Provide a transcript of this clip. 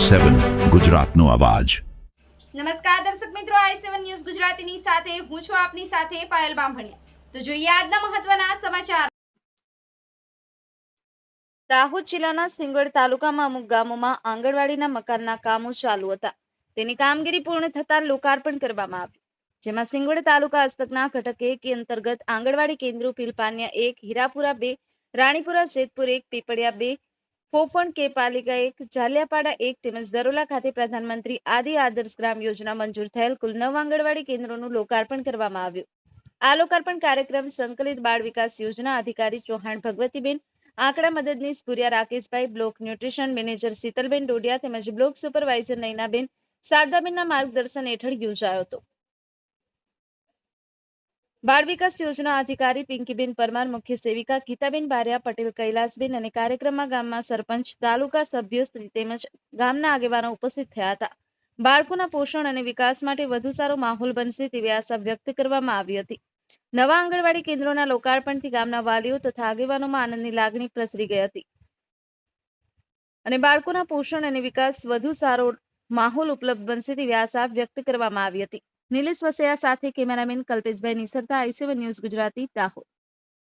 i7 ગુજરાતનો અવાજ। નમસ્કાર દર્શક મિત્રો, i7 ન્યૂઝ ગુજરાતીની સાથે હું છું આપની સાથે પાયલ બામભણિયા। તો જોઈએ આજના મહત્વના સમાચાર। દાહોદ જિલ્લાના સિંગવડ તાલુકામાં અમુક ગામોમાં આંગણવાડીના મકાનના કામો ચાલુ હતા। તેની કામગીરી પૂર્ણ થતાં લોકાર્પણ કરવામાં આવ્યું, જેમાં સિંગવડ તાલુકા હસ્તકના ઘટક 1 અંતર્ગત આંગણવાડી કેન્દ્રો પીલપાનિયા 1, હીરાપુરા 2, રાણીપુરા જેતપુર 1, પીપળિયા 2, ફોફણ કે પાલિકા 1, જાલિયાપાડા 1 તેમજ દરોલા ખાતે પ્રધાનમંત્રી આદિ આદર્શ ગ્રામ યોજના મંજૂર થયેલ કુલ 9 આંગણવાડી કેન્દ્રોનું લોકાર્પણ કરવામાં આવ્યું। આ લોકાર્પણ કાર્યક્રમ સંકલિત બાળ વિકાસ યોજના અધિકારી ચૌહાણ ભગવતીબેન, આંકડા મદદનીશ ભુરિયા રાકેશભાઈ, બ્લોક ન્યુટ્રિશન મેનેજર શીતલબેન ડોડિયા તેમજ બ્લોક સુપરવાઇઝર નૈનાબેન શારદાબેનના માર્ગદર્શન હેઠળ યોજાયો હતો। બાળ વિકાસ યોજના અધિકારી પિંકીબેન પરમાર, મુખ્ય સેવિકા ગીતાબેન બારિયા, પટેલ કૈલાસબેન અને કાર્યક્રમમાં ગામમાં સરપંચ, તાલુકા સભ્યશ્રી તેમજ ગામના આગેવાનો ઉપસ્થિત થયા હતા। બાળકોના પોષણ અને વિકાસ માટે વધુ સારો માહોલ બનશે તેવી આશા વ્યક્ત કરવામાં આવી હતી। નવા આંગણવાડી કેન્દ્રોના લોકાર્પણથી ગામના વાલીઓ તથા આગેવાનોમાં આનંદની લાગણી પ્રસરી ગઈ હતી અને બાળકોના પોષણ અને વિકાસ વધુ સારો માહોલ ઉપલબ્ધ બનશે તેવી આશા વ્યક્ત કરવામાં આવી હતી। નિલેશ વસૈયા સાથે cameraman Kalpeshbhai નિસરતા, i7 news Gujarati, Dahod.